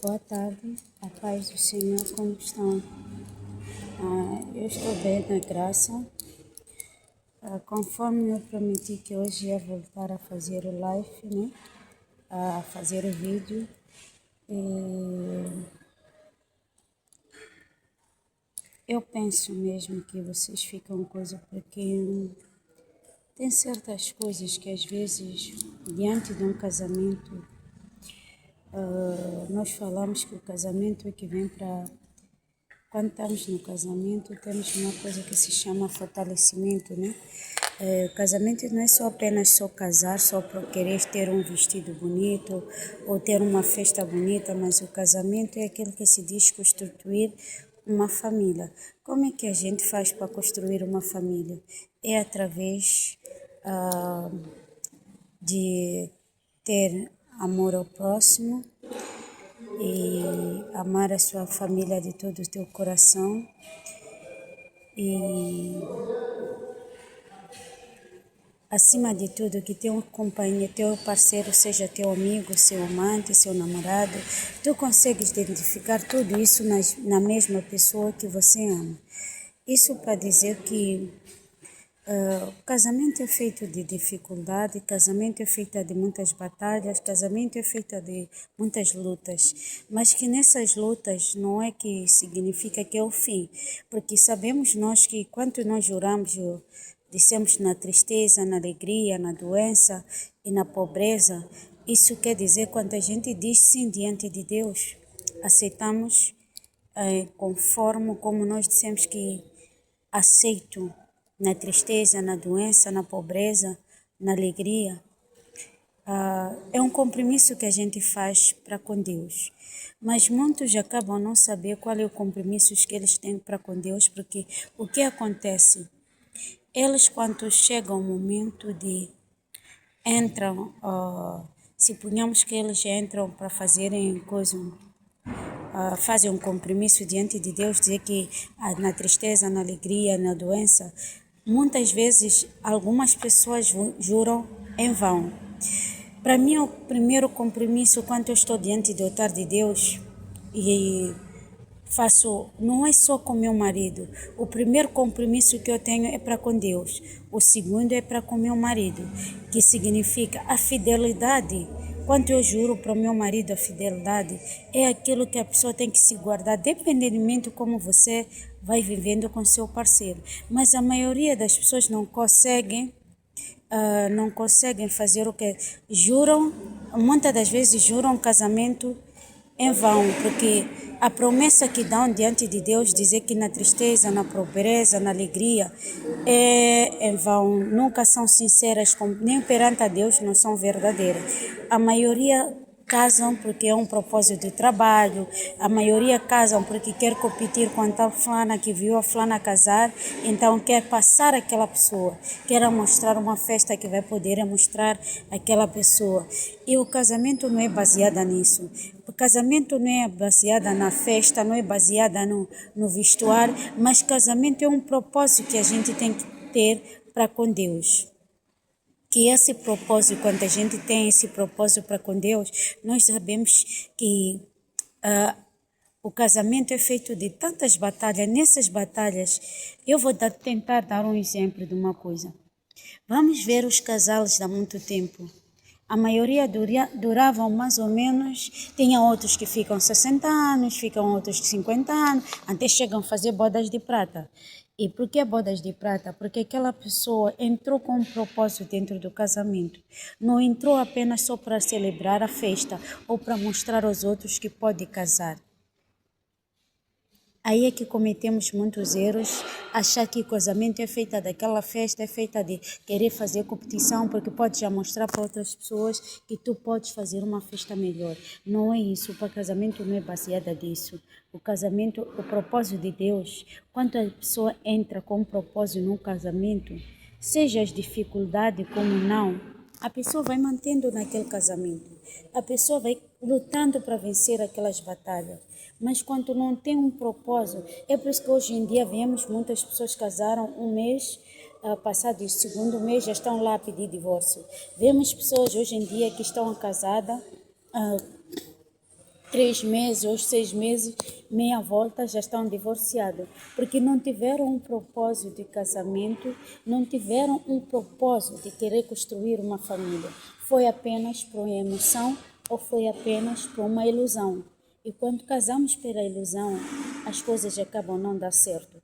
Boa tarde, a paz do Senhor, como estão? Eu estou bem na graça. Conforme eu prometi que hoje ia voltar a fazer o live, né? A fazer o vídeo. Eu penso mesmo que vocês ficam coisa porque tem certas coisas que às vezes, diante de um casamento, nós falamos que o casamento é que vem para... Quando estamos no casamento, temos uma coisa que se chama fortalecimento, né? O casamento não é só apenas só casar, só por querer ter um vestido bonito ou ter uma festa bonita, mas o casamento é aquilo que se diz constituir uma família. Como é que a gente faz para construir uma família? É através de ter amor ao próximo e amar a sua família de todo o teu coração e, acima de tudo, que teu companheiro, teu parceiro seja teu amigo, seu amante, seu namorado, tu consegues identificar tudo isso na mesma pessoa que você ama. Isso para dizer que o casamento é feito de dificuldade, casamento é feito de muitas batalhas, casamento é feito de muitas lutas, mas que nessas lutas não é que significa que é o fim, porque sabemos nós que quando nós juramos, dissemos na tristeza, na alegria, na doença e na pobreza, isso quer dizer quando a gente diz sim diante de Deus, aceitamos conforme como nós dissemos que aceito na tristeza, na doença, na pobreza, na alegria. É um compromisso que a gente faz para com Deus. Mas muitos acabam não saber qual é o compromisso que eles têm para com Deus, porque o que acontece? Eles, quando chega o momento de entram, se ponhamos que eles entram para fazerem coisa, fazem um compromisso diante de Deus, dizer que na tristeza, na alegria, na doença, muitas vezes algumas pessoas juram em vão. Para mim, o primeiro compromisso, quando eu estou diante do altar de Deus e faço, não é só com meu marido. O primeiro compromisso que eu tenho é para com Deus. O segundo é para com meu marido, que significa a fidelidade. Quando eu juro para o meu marido a fidelidade, é aquilo que a pessoa tem que se guardar, dependentemente de como você vai vivendo com seu parceiro. Mas a maioria das pessoas não conseguem fazer o que juram, muitas das vezes juram casamento em vão, porque a promessa que dão diante de Deus, dizer que na tristeza, na pobreza, na alegria, é em vão, nunca são sinceras, nem perante a Deus não são verdadeiras. A maioria casam porque é um propósito de trabalho, a maioria casam porque quer competir com a tal fulana que viu a fulana casar, então quer passar aquela pessoa, quer mostrar uma festa que vai poder mostrar aquela pessoa. E o casamento não é baseado nisso. O casamento não é baseado na festa, não é baseado no vestuário, mas casamento é um propósito que a gente tem que ter para com Deus. Que esse propósito, quando a gente tem esse propósito para com Deus, nós sabemos que o casamento é feito de tantas batalhas. Nessas batalhas, eu vou tentar dar um exemplo de uma coisa. Vamos ver os casais de há muito tempo. A maioria duravam mais ou menos, tinha outros que ficam 60 anos, ficam outros 50 anos, até chegam a fazer bodas de prata. E por que bodas de prata? Porque aquela pessoa entrou com um propósito dentro do casamento. Não entrou apenas só para celebrar a festa ou para mostrar aos outros que pode casar. Aí é que cometemos muitos erros, achar que o casamento é feita daquela festa, é feita de querer fazer competição, porque pode já mostrar para outras pessoas que tu podes fazer uma festa melhor. Não é isso, o casamento não é baseado nisso. O casamento, o propósito de Deus, quando a pessoa entra com um propósito no casamento, seja as dificuldades como não, a pessoa vai mantendo naquele casamento. A pessoa vai lutando para vencer aquelas batalhas. Mas quando não tem um propósito, é por isso que hoje em dia vemos muitas pessoas casaram um mês, passado o segundo mês já estão lá a pedir divórcio. Vemos pessoas hoje em dia que estão casadas 3 meses ou 6 meses, meia volta, já estão divorciados, porque não tiveram um propósito de casamento, não tiveram um propósito de querer construir uma família. Foi apenas por uma emoção ou foi apenas por uma ilusão. E quando casamos pela ilusão, as coisas acabam não dar certo.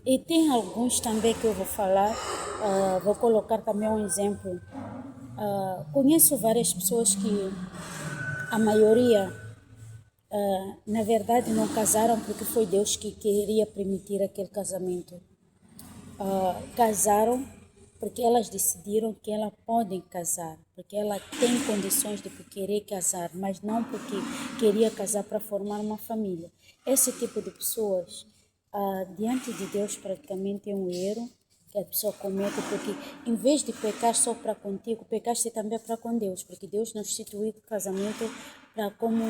E tem alguns também que eu vou falar, vou colocar também um exemplo. Conheço várias pessoas que a maioria, na verdade, não casaram porque foi Deus que queria permitir aquele casamento. Casaram porque elas decidiram que elas podem casar, porque ela tem condições de querer casar, mas não porque queria casar para formar uma família. Esse tipo de pessoas, diante de Deus, praticamente é um erro que a pessoa comete, porque em vez de pecar só para contigo, pecaste também para com Deus, porque Deus não instituiu o casamento para como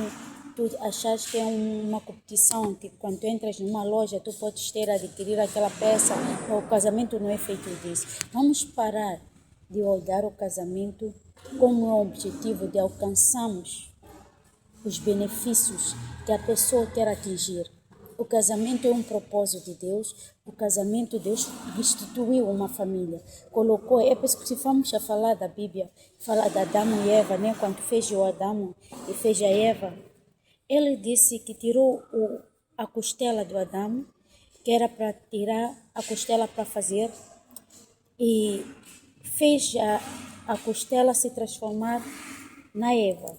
tu achas que é uma competição, tipo, quando tu entras numa loja, tu podes adquirir aquela peça, o casamento não é feito disso. Vamos parar de olhar o casamento como um objetivo de alcançarmos os benefícios que a pessoa quer atingir. O casamento é um propósito de Deus. O casamento, Deus instituiu uma família. Colocou, é por isso que se formos a falar da Bíblia, falar de Adão e Eva, né? Quando fez o Adão e fez a Eva, ele disse que tirou a costela do Adão, que era para tirar a costela para fazer, e fez a costela se transformar na Eva.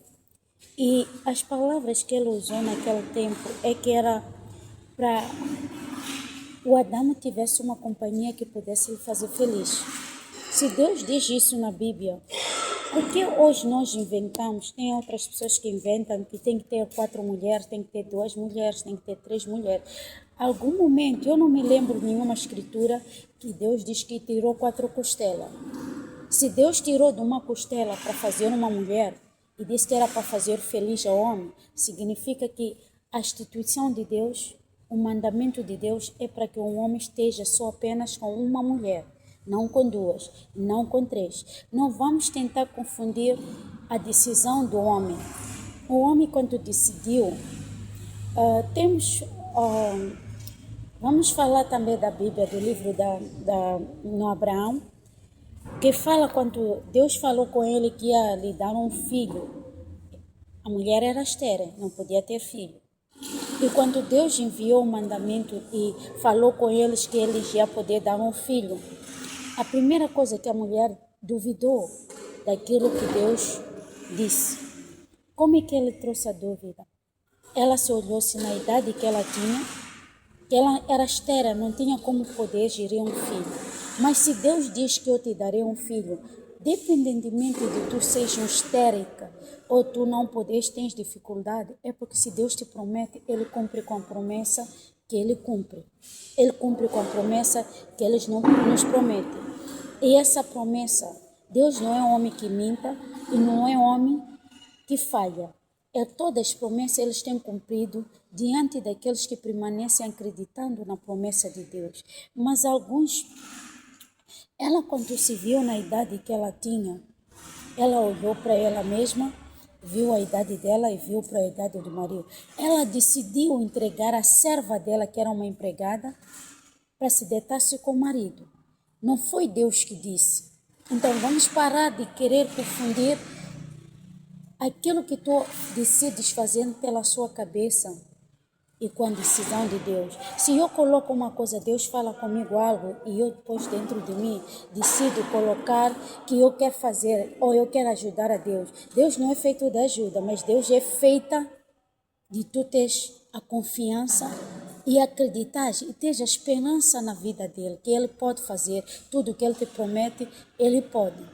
E as palavras que ele usou naquele tempo é que era para o Adão tivesse uma companhia que pudesse lhe fazer feliz. Se Deus diz isso na Bíblia, por que hoje nós inventamos? Tem outras pessoas que inventam que tem que ter 4 mulheres, tem que ter 2 mulheres, tem que ter 3 mulheres. Algum momento, eu não me lembro de nenhuma escritura que Deus diz que tirou 4 costelas. Se Deus tirou de uma costela para fazer uma mulher e disse que era para fazer feliz ao homem, significa que a instituição de Deus, o mandamento de Deus é para que um homem esteja só apenas com uma mulher, não com 2, não com 3. Não vamos tentar confundir a decisão do homem. O homem, quando decidiu, vamos falar também da Bíblia, do livro no Abraão, que fala quando Deus falou com ele que ia lhe dar um filho. A mulher era estéril, não podia ter filho. E quando Deus enviou o mandamento e falou com eles que eles iam poder dar um filho, a primeira coisa que a mulher duvidou daquilo que Deus disse. Como é que ele trouxe a dúvida? Ela se olhou-se na idade que ela tinha, que ela era estéril, não tinha como poder gerir um filho. Mas se Deus diz que eu te darei um filho, dependentemente de tu sejas histérica ou tu não podes, tens dificuldade, é porque se Deus te promete, Ele cumpre com a promessa que Ele cumpre. Ele cumpre com a promessa que Ele nos promete. E essa promessa, Deus não é um homem que minta e não é um homem que falha. Todas as promessas eles têm cumprido diante daqueles que permanecem acreditando na promessa de Deus. Mas alguns, ela quando se viu na idade que ela tinha, ela olhou para ela mesma, viu a idade dela e viu para a idade do marido. Ela decidiu entregar a serva dela, que era uma empregada, para se deitar-se com o marido. Não foi Deus que disse. Então vamos parar de querer confundir aquilo que tu decides fazer pela sua cabeça e com a decisão de Deus. Se eu coloco uma coisa, Deus fala comigo algo e eu depois dentro de mim decido colocar que eu quero fazer ou eu quero ajudar a Deus. Deus não é feito de ajuda, mas Deus é feita de tu teres a confiança e acreditar e teres a esperança na vida dele, que ele pode fazer tudo o que ele te promete, ele pode.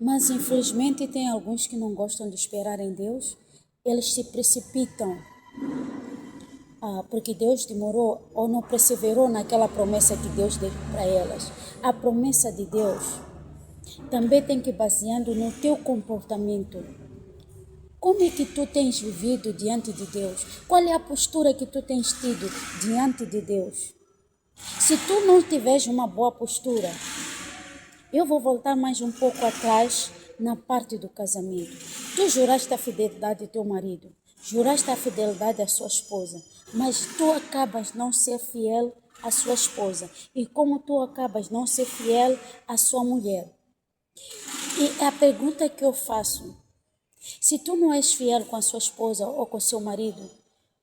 Mas infelizmente tem alguns que não gostam de esperar em Deus, eles se precipitam, porque Deus demorou ou não perseverou naquela promessa que Deus deu para elas. A promessa de Deus também tem que baseando no teu comportamento. Como é que tu tens vivido diante de Deus? Qual é a postura que tu tens tido diante de Deus? Se tu não tiveres uma boa postura, eu vou voltar mais um pouco atrás na parte do casamento. Tu juraste a fidelidade ao teu marido, juraste a fidelidade à sua esposa, mas tu acabas não ser fiel à sua esposa. E como tu acabas não ser fiel à sua mulher? E a pergunta que eu faço, se tu não és fiel com a sua esposa ou com o seu marido,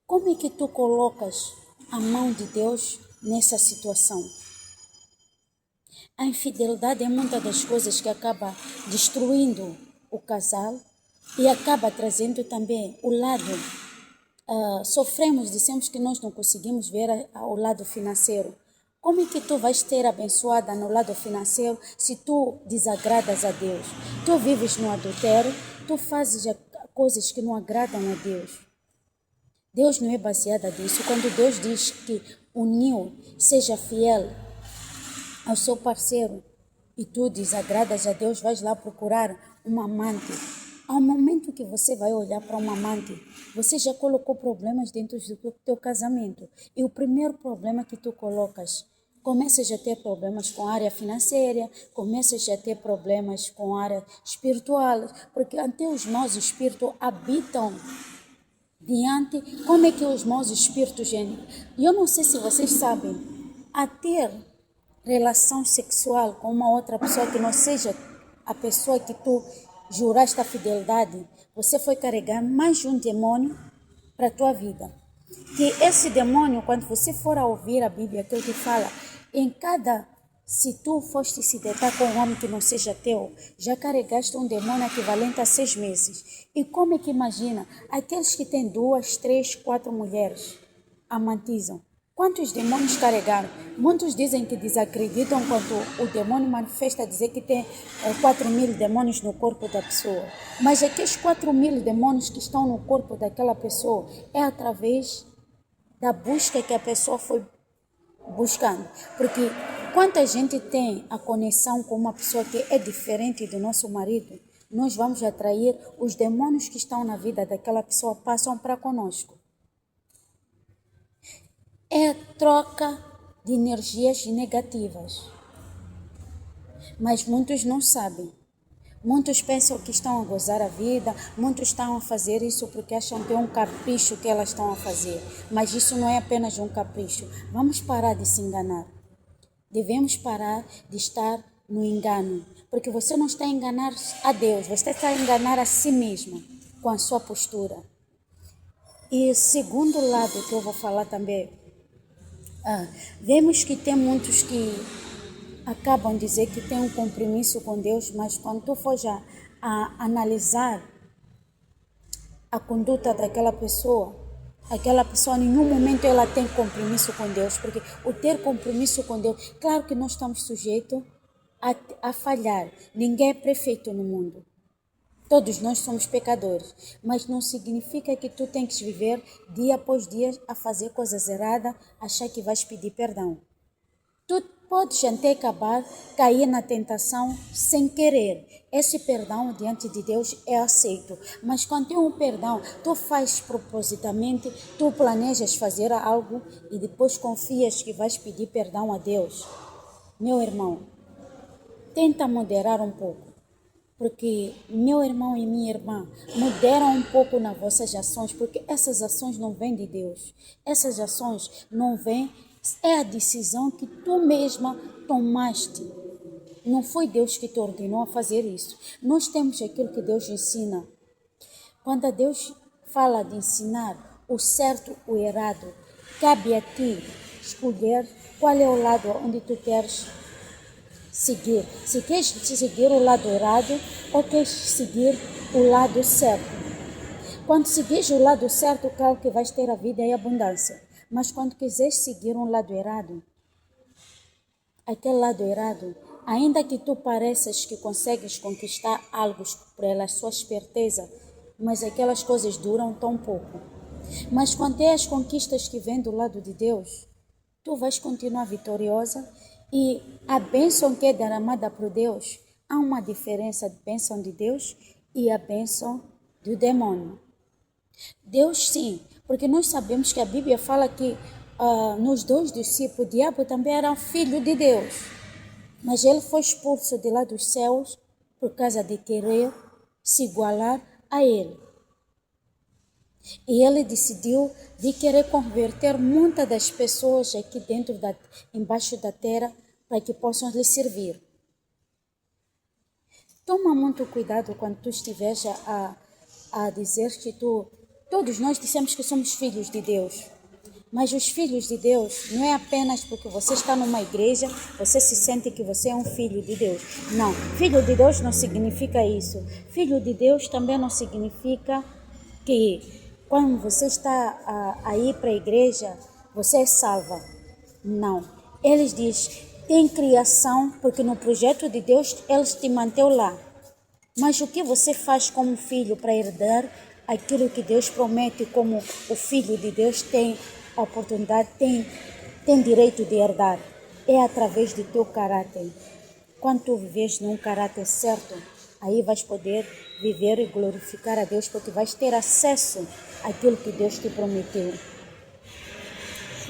como é que tu colocas a mão de Deus nessa situação? A infidelidade é uma das coisas que acaba destruindo o casal e acaba trazendo também o lado. Dissemos que nós não conseguimos ver o lado financeiro. Como é que tu vais ter abençoada no lado financeiro se tu desagradas a Deus? Tu vives no adultério, tu fazes coisas que não agradam a Deus. Deus não é baseada nisso. Quando Deus diz que uniu, seja fiel ao seu parceiro e tu desagradas a Deus, vais lá procurar uma amante. Ao momento que você vai olhar para uma amante, você já colocou problemas dentro do teu casamento. E o primeiro problema que tu colocas, começas a ter problemas com a área financeira, começas a ter problemas com a área espiritual, porque até os maus espíritos habitam diante. Como é que os maus espíritos, gente? E eu não sei se vocês sabem, a ter relação sexual com uma outra pessoa que não seja a pessoa que tu juraste a fidelidade, você foi carregar mais de um demônio para a tua vida. Que esse demônio, quando você for a ouvir a Bíblia, aquilo que fala, se tu foste se deitar com um homem que não seja teu, já carregaste um demônio equivalente a 6 meses. E como é que imagina, aqueles que têm 2, 3, 4 mulheres, amantizam. Quantos demônios carregaram? Muitos dizem que desacreditam quando o demônio manifesta dizer que tem 4.000 demônios no corpo da pessoa. Mas aqueles 4.000 demônios que estão no corpo daquela pessoa é através da busca que a pessoa foi buscando. Porque quanta gente tem a conexão com uma pessoa que é diferente do nosso marido, nós vamos atrair os demônios que estão na vida daquela pessoa, passam para conosco. É troca de energias negativas. Mas muitos não sabem. Muitos pensam que estão a gozar a vida, muitos estão a fazer isso porque acham que é um capricho que elas estão a fazer. Mas isso não é apenas um capricho. Vamos parar de se enganar. Devemos parar de estar no engano. Porque você não está a enganar a Deus, você está a enganar a si mesmo com a sua postura. E segundo lado que eu vou falar também, vemos que tem muitos que acabam de dizer que tem um compromisso com Deus, mas quando tu for a analisar a conduta daquela pessoa, aquela pessoa em nenhum momento ela tem compromisso com Deus, porque o ter compromisso com Deus, claro que nós estamos sujeitos a falhar, ninguém é perfeito no mundo. Todos nós somos pecadores, mas não significa que tu tens que viver dia após dia a fazer coisas erradas, achar que vais pedir perdão. Tu podes até acabar, cair na tentação sem querer. Esse perdão diante de Deus é aceito. Mas quando tem um perdão, tu fazes propositamente, tu planejas fazer algo e depois confias que vais pedir perdão a Deus. Meu irmão, tenta moderar um pouco. Porque meu irmão e minha irmã, moderam um pouco nas vossas ações, porque essas ações não vêm de Deus. Essas ações não vêm, é a decisão que tu mesma tomaste. Não foi Deus que te ordenou a fazer isso. Nós temos aquilo que Deus ensina. Quando Deus fala de ensinar o certo ou o errado, cabe a ti escolher qual é o lado onde tu queres seguir. Se queres seguir o lado errado ou queres seguir o lado certo. Quando seguires o lado certo, claro que vais ter a vida e a abundância. Mas quando quiseres seguir um lado errado, aquele lado errado, ainda que tu pareças que consegues conquistar algo pela sua esperteza, mas aquelas coisas duram tão pouco. Mas quando é as conquistas que vêm do lado de Deus, tu vais continuar vitoriosa. E a bênção que é derramada por Deus, há uma diferença de bênção de Deus e a bênção do demônio. Deus sim, porque nós sabemos que a Bíblia fala que nos 2 discípulos, o diabo também era filho de Deus. Mas ele foi expulso de lá dos céus por causa de querer se igualar a Ele. E Ele decidiu de querer converter muitas das pessoas aqui dentro, embaixo da terra, para que possam lhe servir. Toma muito cuidado quando tu estiveres a dizer que todos nós dissemos que somos filhos de Deus. Mas os filhos de Deus não é apenas porque você está numa igreja, você se sente que você é um filho de Deus. Não, filho de Deus não significa isso. Filho de Deus também não significa que quando você está a ir para a igreja, você é salva. Não. Eles dizem, tem criação, porque no projeto de Deus, eles te mantêm lá. Mas o que você faz como filho para herdar aquilo que Deus promete, como o filho de Deus tem oportunidade, tem direito de herdar? É através do teu caráter. Quando tu vives num caráter certo, aí vais poder viver e glorificar a Deus, porque vais ter acesso àquilo que Deus te prometeu.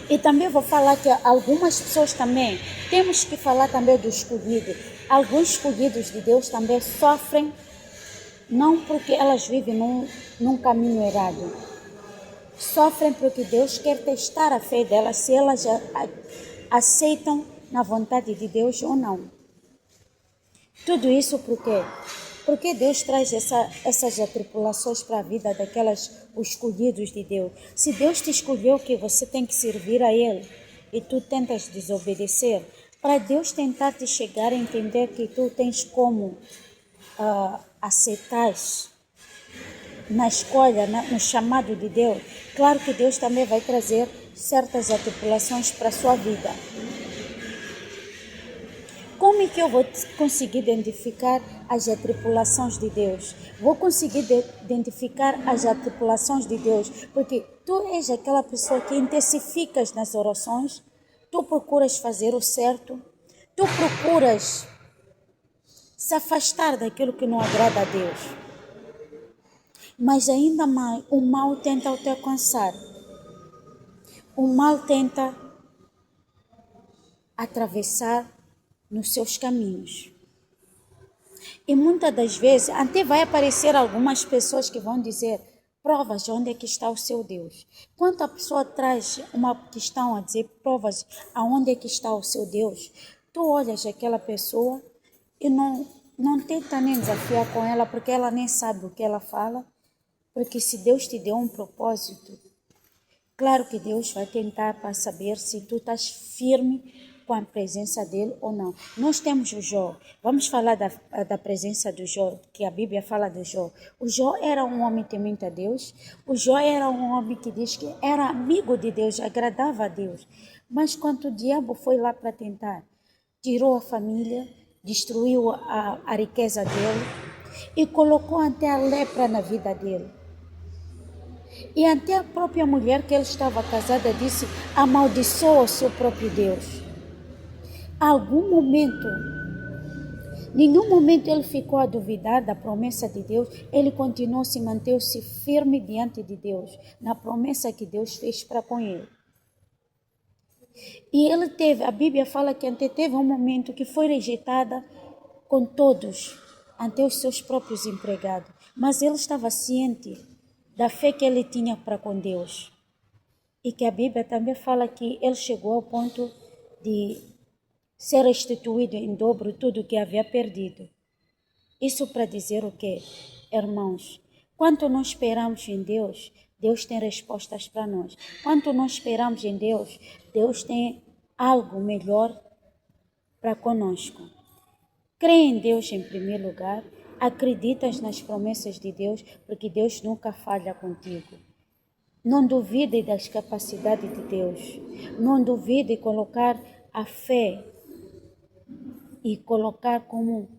E também vou falar que algumas pessoas também, temos que falar também do escolhido. Alguns escolhidos de Deus também sofrem, não porque elas vivem num caminho errado. Sofrem porque Deus quer testar a fé delas, se elas aceitam na vontade de Deus ou não. Tudo isso por quê? Porque Deus traz essas atribulações para a vida os escolhidos de Deus. Se Deus te escolheu que você tem que servir a Ele e tu tentas desobedecer, para Deus tentar te chegar a entender que tu tens como aceitar na escolha, no chamado de Deus, claro que Deus também vai trazer certas atribulações para a sua vida. Como é que eu vou conseguir identificar as atribulações de Deus? Vou conseguir identificar as atribulações de Deus, porque tu és aquela pessoa que intensificas nas orações, tu procuras fazer o certo, tu procuras se afastar daquilo que não agrada a Deus. Mas ainda mais, o mal tenta te alcançar. O mal tenta atravessar nos seus caminhos. E muitas das vezes até vai aparecer algumas pessoas que vão dizer provas onde é que está o seu Deus. Quando a pessoa traz uma questão a dizer provas aonde é que está o seu Deus, tu olhas aquela pessoa e não tenta nem desafiar com ela, porque ela nem sabe o que ela fala, porque se Deus te deu um propósito, claro que Deus vai tentar para saber se tu estás firme com a presença dele ou não. Nós temos o Jó. Vamos falar da presença do Jó, que a Bíblia fala do Jó. O Jó era um homem temente a Deus. O Jó era um homem que diz que era amigo de Deus, agradava a Deus. Mas quando o diabo foi lá para tentar, tirou a família, destruiu a riqueza dele e colocou até a lepra na vida dele. E até a própria mulher que ele estava casada disse, amaldiçoa o seu próprio Deus. Nenhum momento ele ficou a duvidar da promessa de Deus, ele continuou se manteve-se firme diante de Deus, na promessa que Deus fez para com ele. E a Bíblia fala que até teve um momento que foi rejeitada com todos, ante os seus próprios empregados, mas ele estava ciente da fé que ele tinha para com Deus. E que a Bíblia também fala que ele chegou ao ponto de ser restituído em dobro tudo o que havia perdido. Isso para dizer o quê? Irmãos, quanto nós esperamos em Deus, Deus tem respostas para nós. Quanto nós esperamos em Deus, Deus tem algo melhor para conosco. Crê em Deus em primeiro lugar, acreditas nas promessas de Deus, porque Deus nunca falha contigo. Não duvide das capacidades de Deus. Não duvide de colocar a fé e colocar como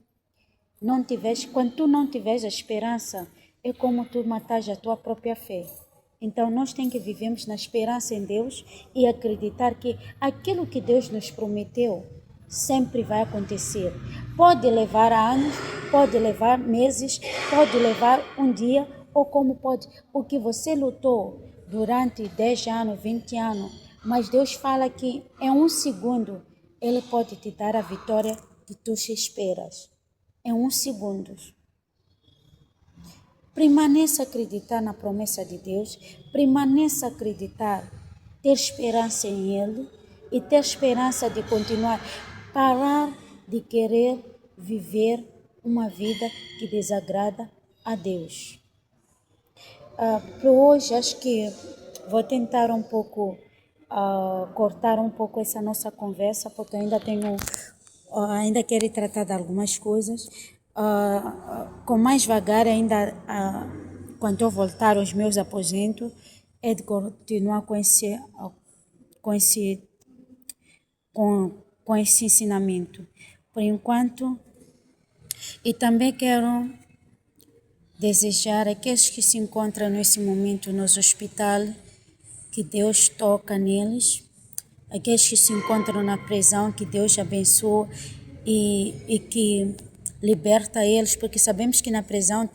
quando tu não tiveres a esperança, é como tu matas a tua própria fé. Então nós temos que vivermos na esperança em Deus e acreditar que aquilo que Deus nos prometeu sempre vai acontecer. Pode levar anos, pode levar meses, pode levar um dia, ou como pode, porque você lutou durante 10 anos, 20 anos, mas Deus fala que em um segundo Ele pode te dar a vitória que tu esperas. Em um segundo. Permaneça a acreditar na promessa de Deus, permaneça a acreditar, ter esperança em Ele e ter esperança de continuar, parar de querer viver uma vida que desagrada a Deus. Para hoje, acho que vou tentar um pouco cortar um pouco essa nossa conversa, porque ainda quero tratar de algumas coisas. Com mais vagar, ainda quando eu voltar aos meus aposentos, é de continuar com esse ensinamento. Por enquanto, e também quero desejar aqueles que se encontram nesse momento nos hospitais, que Deus toca neles, aqueles que se encontram na prisão, que Deus abençoe e que liberta eles, porque sabemos que na prisão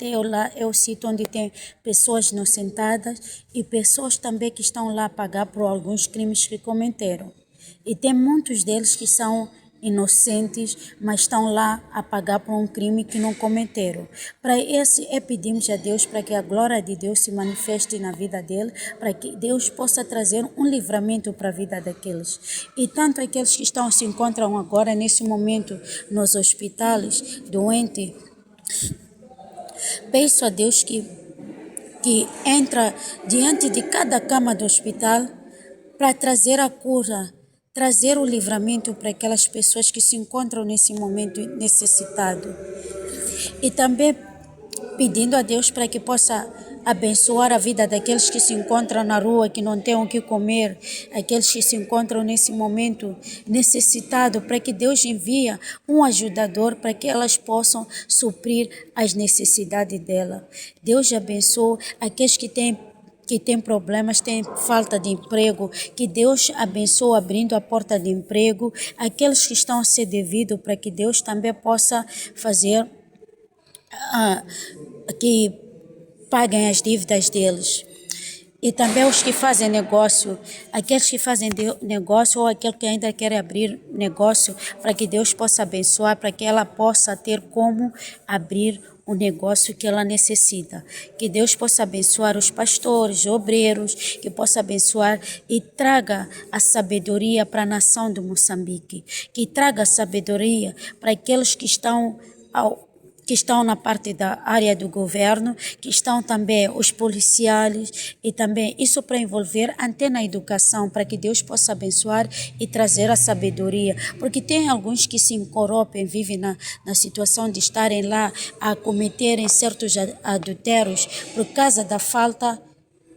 é o sítio onde tem pessoas inocentadas e pessoas também que estão lá a pagar por alguns crimes que cometeram. E tem muitos deles que são inocentes, mas estão lá a pagar por um crime que não cometeram. Para esse, pedimos a Deus para que a glória de Deus se manifeste na vida dele, para que Deus possa trazer um livramento para a vida daqueles. E tanto aqueles que se encontram agora, nesse momento, nos hospitais, doentes, peço a Deus que entra diante de cada cama do hospital para trazer a cura, trazer o livramento para aquelas pessoas que se encontram nesse momento necessitado. E também pedindo a Deus para que possa abençoar a vida daqueles que se encontram na rua, que não têm o que comer, aqueles que se encontram nesse momento necessitado, para que Deus envie um ajudador para que elas possam suprir as necessidades dela. Deus abençoe aqueles que têm problemas, têm falta de emprego, que Deus abençoe abrindo a porta de emprego, aqueles que estão a ser devido, para que Deus também possa fazer que paguem as dívidas deles. E também os que fazem negócio, aqueles que fazem negócio ou aquele que ainda quer abrir negócio, para que Deus possa abençoar, para que ela possa ter como abrir o negócio que ela necessita. Que Deus possa abençoar os pastores, obreiros, que possa abençoar e traga a sabedoria para a nação de Moçambique, que traga a sabedoria para aqueles que estão na parte da área do governo, que estão também os policiais e também isso para envolver até na educação, para que Deus possa abençoar e trazer a sabedoria, porque tem alguns que se corrompem, vivem na situação de estarem lá a cometerem certos adultérios por causa da falta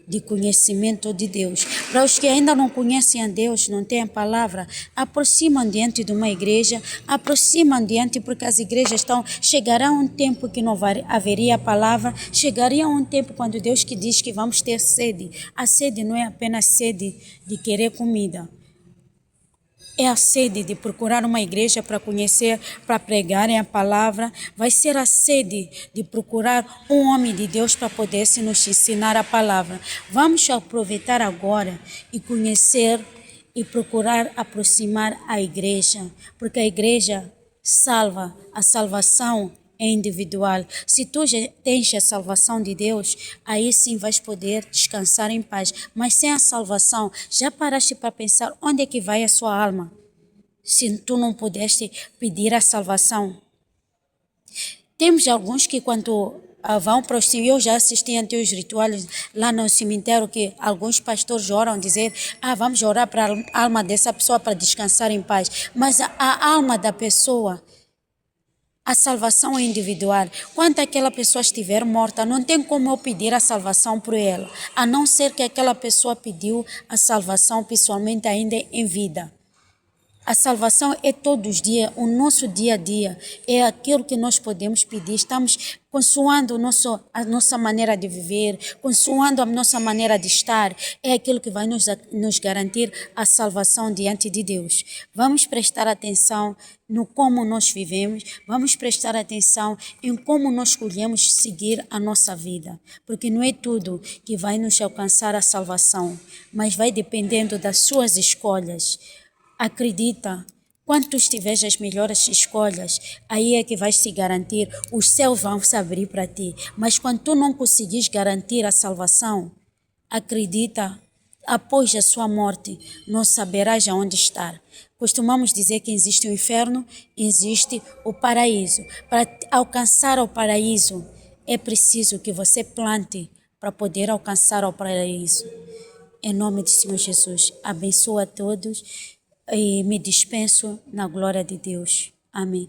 de conhecimento de Deus. Para os que ainda não conhecem a Deus, não têm a palavra, aproximam diante de uma igreja, aproximam diante, porque as igrejas chegará um tempo que não haveria a palavra, chegaria um tempo quando Deus que diz que vamos ter sede. A sede não é apenas sede de querer comida, é a sede de procurar uma igreja para conhecer, para pregarem a palavra. Vai ser a sede de procurar um homem de Deus para poder nos ensinar a palavra. Vamos aproveitar agora e conhecer e procurar aproximar a igreja, porque a igreja salva, a salvação é individual. Se tu já tens a salvação de Deus, aí sim vais poder descansar em paz. Mas sem a salvação, já paraste para pensar onde é que vai a sua alma? Se tu não pudeste pedir a salvação. Temos alguns que quando vão para os eu já assisti ante os rituais lá no cemitério que alguns pastores oram, dizer, vamos orar para a alma dessa pessoa para descansar em paz. Mas a alma da pessoa, a salvação é individual. Quando aquela pessoa estiver morta, não tem como eu pedir a salvação por ela, a não ser que aquela pessoa pediu a salvação pessoalmente ainda em vida. A salvação é todos os dias, o nosso dia a dia, é aquilo que nós podemos pedir. Estamos consoando a nossa maneira de viver, consoando a nossa maneira de estar, é aquilo que vai nos garantir a salvação diante de Deus. Vamos prestar atenção no como nós vivemos, vamos prestar atenção em como nós escolhemos seguir a nossa vida, porque não é tudo que vai nos alcançar a salvação, mas vai dependendo das suas escolhas. Acredita, Quando tu tiveres as melhores escolhas, aí é que vais se garantir, os céus vão se abrir para ti. Mas quando tu não conseguires garantir a salvação, acredita, após a sua morte, não saberás aonde estar. Costumamos dizer que existe o inferno, existe o paraíso. Para alcançar o paraíso, é preciso que você plante para poder alcançar o paraíso. Em nome do Senhor Jesus, abençoa a todos e me dispenso na glória de Deus. Amém.